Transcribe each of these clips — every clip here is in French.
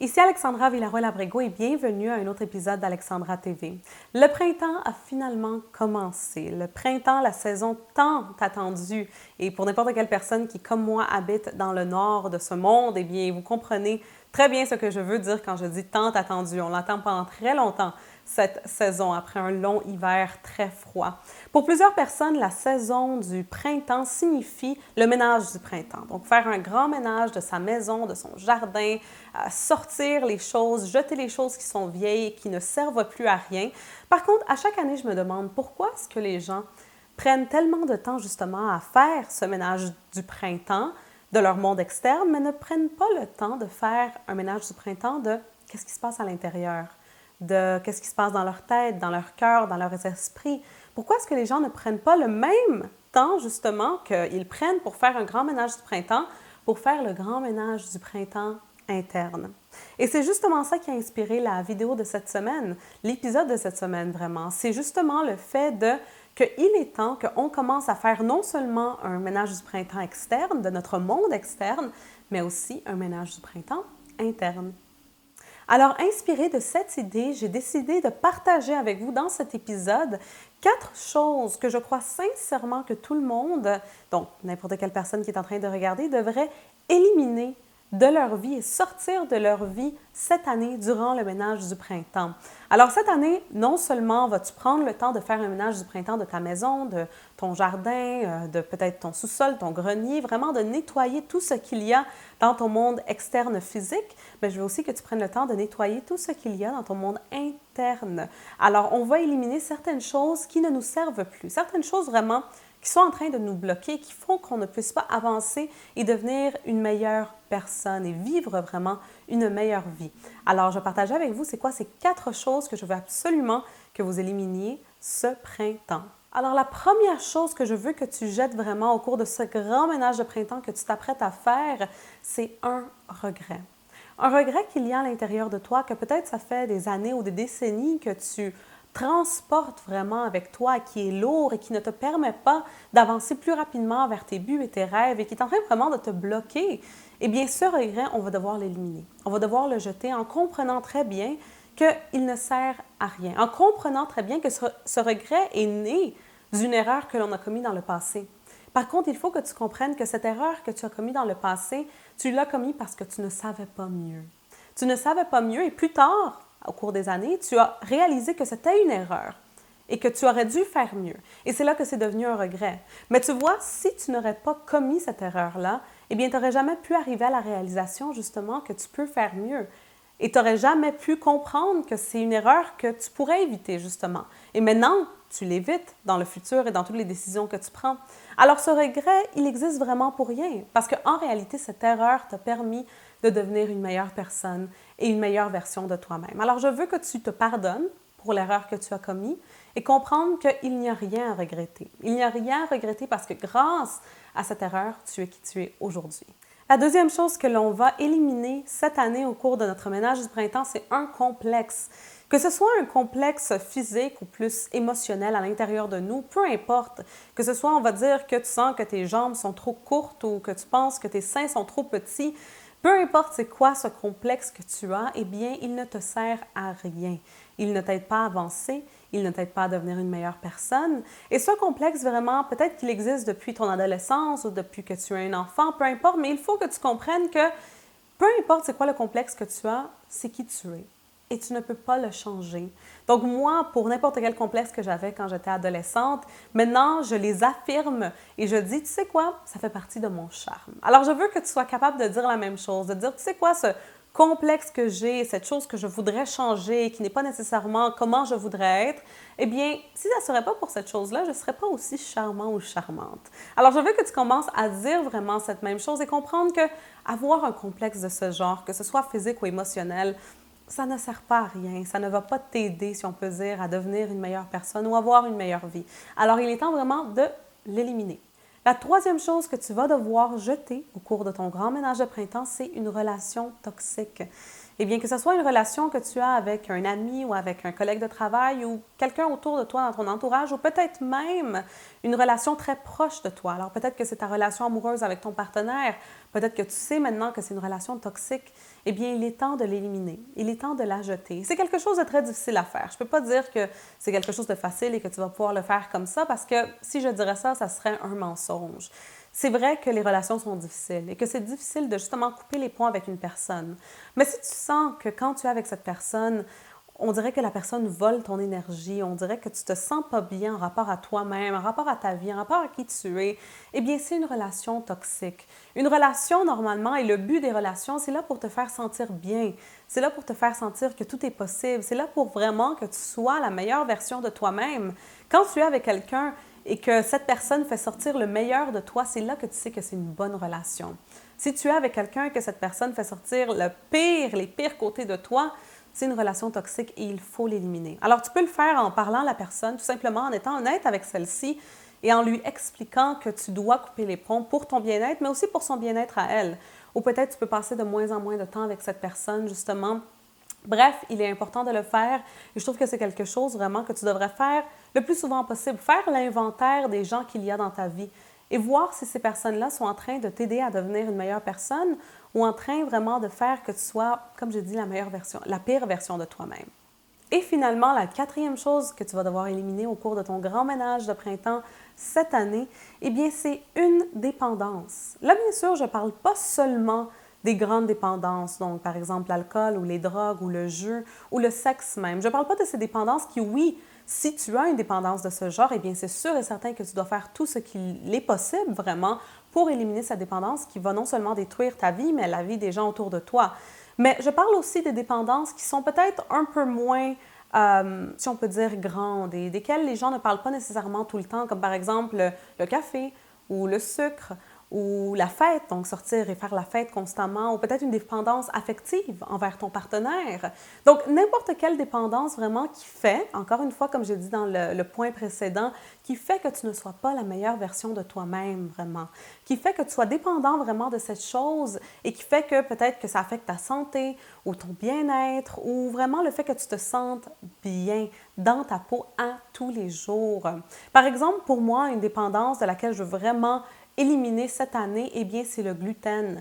Ici Alexandra Villaroy-Labrego et bienvenue à un autre épisode d'Alexandra TV. Le printemps a finalement commencé. Le printemps, la saison tant attendue. Et pour n'importe quelle personne qui, comme moi, habite dans le nord de ce monde, eh bien, vous comprenez très bien ce que je veux dire quand je dis tant attendu. On l'attend pendant très longtemps, cette saison, après un long hiver très froid. Pour plusieurs personnes, la saison du printemps signifie le ménage du printemps. Donc, faire un grand ménage de sa maison, de son jardin, sortir les choses, jeter les choses qui sont vieilles et qui ne servent plus à rien. Par contre, à chaque année, je me demande pourquoi est-ce que les gens prennent tellement de temps justement à faire ce ménage du printemps de leur monde externe, mais ne prennent pas le temps de faire un ménage du printemps de qu'est-ce qui se passe à l'intérieur, de qu'est-ce qui se passe dans leur tête, dans leur cœur, dans leurs esprits. Pourquoi est-ce que les gens ne prennent pas le même temps justement qu'ils prennent pour faire un grand ménage du printemps, pour faire le grand ménage du printemps interne? Et c'est justement ça qui a inspiré la vidéo de cette semaine, l'épisode de cette semaine vraiment. C'est justement le fait qu'il est temps qu'on commence à faire non seulement un ménage du printemps externe, de notre monde externe, mais aussi un ménage du printemps interne. Alors, inspirée de cette idée, j'ai décidé de partager avec vous dans cet épisode 4 choses que je crois sincèrement que tout le monde, donc n'importe quelle personne qui est en train de regarder, devrait éliminer de leur vie et sortir de leur vie cette année durant le ménage du printemps. Alors cette année, non seulement vas-tu prendre le temps de faire un ménage du printemps de ta maison, de ton jardin, de peut-être ton sous-sol, ton grenier, vraiment de nettoyer tout ce qu'il y a dans ton monde externe physique, mais je veux aussi que tu prennes le temps de nettoyer tout ce qu'il y a dans ton monde interne. Alors on va éliminer certaines choses qui ne nous servent plus, certaines choses vraiment qui sont en train de nous bloquer, qui font qu'on ne puisse pas avancer et devenir une meilleure personne et vivre vraiment une meilleure vie. Alors, je vais partager avec vous c'est quoi ces 4 choses que je veux absolument que vous éliminiez ce printemps. Alors, la première chose que je veux que tu jettes vraiment au cours de ce grand ménage de printemps que tu t'apprêtes à faire, c'est un regret. Un regret qu'il y a à l'intérieur de toi, que peut-être ça fait des années ou des décennies que tu transporte vraiment avec toi, qui est lourd et qui ne te permet pas d'avancer plus rapidement vers tes buts et tes rêves et qui est en train vraiment de te bloquer, eh bien, ce regret, on va devoir l'éliminer. On va devoir le jeter en comprenant très bien qu'il ne sert à rien, en comprenant très bien que ce regret est né d'une erreur que l'on a commise dans le passé. Par contre, il faut que tu comprennes que cette erreur que tu as commise dans le passé, tu l'as commise parce que tu ne savais pas mieux. Tu ne savais pas mieux et plus tard, au cours des années, tu as réalisé que c'était une erreur et que tu aurais dû faire mieux. Et c'est là que c'est devenu un regret. Mais tu vois, si tu n'aurais pas commis cette erreur-là, eh bien, tu n'aurais jamais pu arriver à la réalisation, justement, que tu peux faire mieux. Et tu n'aurais jamais pu comprendre que c'est une erreur que tu pourrais éviter, justement. Et maintenant, tu l'évites dans le futur et dans toutes les décisions que tu prends. Alors, ce regret, il existe vraiment pour rien. Parce qu'en réalité, cette erreur t'a permis de devenir une meilleure personne et une meilleure version de toi-même. Alors, je veux que tu te pardonnes pour l'erreur que tu as commise et comprendre qu'il n'y a rien à regretter. Il n'y a rien à regretter parce que grâce à cette erreur, tu es qui tu es aujourd'hui. La deuxième chose que l'on va éliminer cette année au cours de notre ménage du printemps, c'est un complexe. Que ce soit un complexe physique ou plus émotionnel à l'intérieur de nous, peu importe. Que ce soit, on va dire, que tu sens que tes jambes sont trop courtes ou que tu penses que tes seins sont trop petits, peu importe c'est quoi ce complexe que tu as, eh bien, il ne te sert à rien. Il ne t'aide pas à avancer, il ne t'aide pas à devenir une meilleure personne. Et ce complexe, vraiment, peut-être qu'il existe depuis ton adolescence ou depuis que tu es un enfant, peu importe, mais il faut que tu comprennes que peu importe c'est quoi le complexe que tu as, c'est qui tu es. Et tu ne peux pas le changer. Donc moi, pour n'importe quel complexe que j'avais quand j'étais adolescente, maintenant, je les affirme et je dis, tu sais quoi, ça fait partie de mon charme. Alors, je veux que tu sois capable de dire la même chose, de dire, tu sais quoi, ce complexe que j'ai, cette chose que je voudrais changer, qui n'est pas nécessairement comment je voudrais être, eh bien, si ça ne serait pas pour cette chose-là, je ne serais pas aussi charmant ou charmante. Alors, je veux que tu commences à dire vraiment cette même chose et comprendre que avoir un complexe de ce genre, que ce soit physique ou émotionnel, ça ne sert pas à rien, ça ne va pas t'aider, si on peut dire, à devenir une meilleure personne ou avoir une meilleure vie. Alors, il est temps vraiment de l'éliminer. La troisième chose que tu vas devoir jeter au cours de ton grand ménage de printemps, c'est une relation toxique. Eh bien, que ce soit une relation que tu as avec un ami ou avec un collègue de travail ou quelqu'un autour de toi dans ton entourage ou peut-être même une relation très proche de toi. Alors, peut-être que c'est ta relation amoureuse avec ton partenaire, peut-être que tu sais maintenant que c'est une relation toxique. Eh bien, il est temps de l'éliminer. Il est temps de la jeter. C'est quelque chose de très difficile à faire. Je ne peux pas dire que c'est quelque chose de facile et que tu vas pouvoir le faire comme ça parce que si je dirais ça, ça serait un mensonge. C'est vrai que les relations sont difficiles et que c'est difficile de justement couper les ponts avec une personne. Mais si tu sens que quand tu es avec cette personne, on dirait que la personne vole ton énergie, on dirait que tu te sens pas bien en rapport à toi-même, en rapport à ta vie, en rapport à qui tu es, eh bien, c'est une relation toxique. Une relation, normalement, et le but des relations, c'est là pour te faire sentir bien. C'est là pour te faire sentir que tout est possible. C'est là pour vraiment que tu sois la meilleure version de toi-même. Quand tu es avec quelqu'un et que cette personne fait sortir le meilleur de toi, c'est là que tu sais que c'est une bonne relation. Si tu es avec quelqu'un et que cette personne fait sortir le pire, les pires côtés de toi, c'est une relation toxique et il faut l'éliminer. Alors, tu peux le faire en parlant à la personne, tout simplement en étant honnête avec celle-ci et en lui expliquant que tu dois couper les ponts pour ton bien-être, mais aussi pour son bien-être à elle. Ou peut-être tu peux passer de moins en moins de temps avec cette personne, justement. Bref, il est important de le faire et je trouve que c'est quelque chose vraiment que tu devrais faire le plus souvent possible. Faire l'inventaire des gens qu'il y a dans ta vie et voir si ces personnes-là sont en train de t'aider à devenir une meilleure personne ou en train vraiment de faire que tu sois, comme je dis, la meilleure version, la pire version de toi-même. Et finalement, la quatrième chose que tu vas devoir éliminer au cours de ton grand ménage de printemps cette année, eh bien, c'est une dépendance. Là, bien sûr, je ne parle pas seulement des grandes dépendances, donc par exemple l'alcool ou les drogues ou le jeu ou le sexe même. Je ne parle pas de ces dépendances qui, oui, si tu as une dépendance de ce genre, eh bien, c'est sûr et certain que tu dois faire tout ce qu'il est possible vraiment pour éliminer cette dépendance qui va non seulement détruire ta vie, mais la vie des gens autour de toi. Mais je parle aussi des dépendances qui sont peut-être un peu moins, si on peut dire, grandes et desquelles les gens ne parlent pas nécessairement tout le temps, comme par exemple le café ou le sucre ou la fête, donc sortir et faire la fête constamment, ou peut-être une dépendance affective envers ton partenaire. Donc, n'importe quelle dépendance vraiment qui fait, encore une fois, comme j'ai dit dans le point précédent, qui fait que tu ne sois pas la meilleure version de toi-même, vraiment, qui fait que tu sois dépendant vraiment de cette chose et qui fait que peut-être que ça affecte ta santé ou ton bien-être ou vraiment le fait que tu te sentes bien dans ta peau à tous les jours. Par exemple, pour moi, une dépendance de laquelle je veux vraiment éliminer cette année, eh bien, c'est le gluten.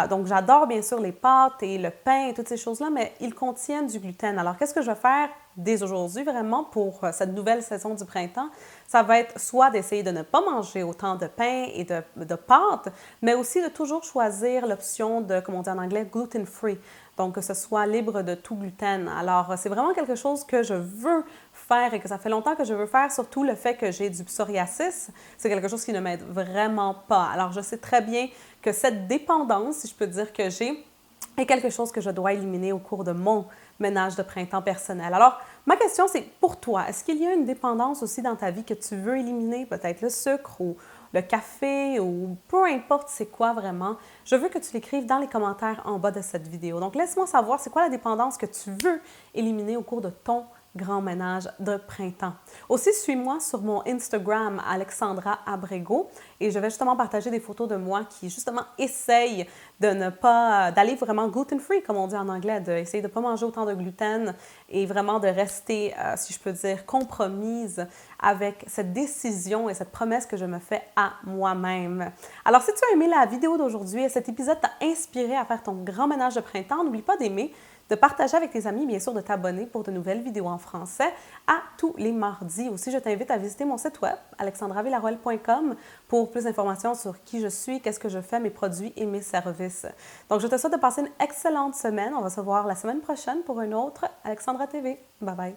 Donc, j'adore bien sûr les pâtes et le pain et toutes ces choses-là, mais ils contiennent du gluten. Alors, qu'est-ce que je vais faire dès aujourd'hui vraiment pour cette nouvelle saison du printemps? Ça va être soit d'essayer de ne pas manger autant de pain et de pâtes, mais aussi de toujours choisir l'option de, comme on dit en anglais, gluten-free. Donc, que ce soit libre de tout gluten. Alors, c'est vraiment quelque chose que je veux faire et que ça fait longtemps que je veux faire, surtout le fait que j'ai du psoriasis. C'est quelque chose qui ne m'aide vraiment pas. Alors, je sais très bien que cette dépendance, si je peux dire que j'ai, est quelque chose que je dois éliminer au cours de mon ménage de printemps personnel. Alors, ma question, c'est pour toi, est-ce qu'il y a une dépendance aussi dans ta vie que tu veux éliminer, peut-être le sucre ou le café ou peu importe c'est quoi vraiment? Je veux que tu l'écrives dans les commentaires en bas de cette vidéo. Donc, laisse-moi savoir c'est quoi la dépendance que tu veux éliminer au cours de ton grand ménage de printemps. Aussi, suis-moi sur mon Instagram, Alexandra Abrego, et je vais justement partager des photos de moi qui, justement, essayent de ne pas, d'aller vraiment gluten-free, comme on dit en anglais, d'essayer de ne pas manger autant de gluten et vraiment de rester, si je peux dire, compromise avec cette décision et cette promesse que je me fais à moi-même. Alors, si tu as aimé la vidéo d'aujourd'hui et cet épisode t'a inspiré à faire ton grand ménage de printemps, n'oublie pas d'aimer, de partager avec tes amis, bien sûr, de t'abonner pour de nouvelles vidéos en français à tous les mardis. Aussi, je t'invite à visiter mon site web, alexandravillaroel.com, pour plus d'informations sur qui je suis, qu'est-ce que je fais, mes produits et mes services. Donc, je te souhaite de passer une excellente semaine. On va se voir la semaine prochaine pour une autre Alexandra TV. Bye bye!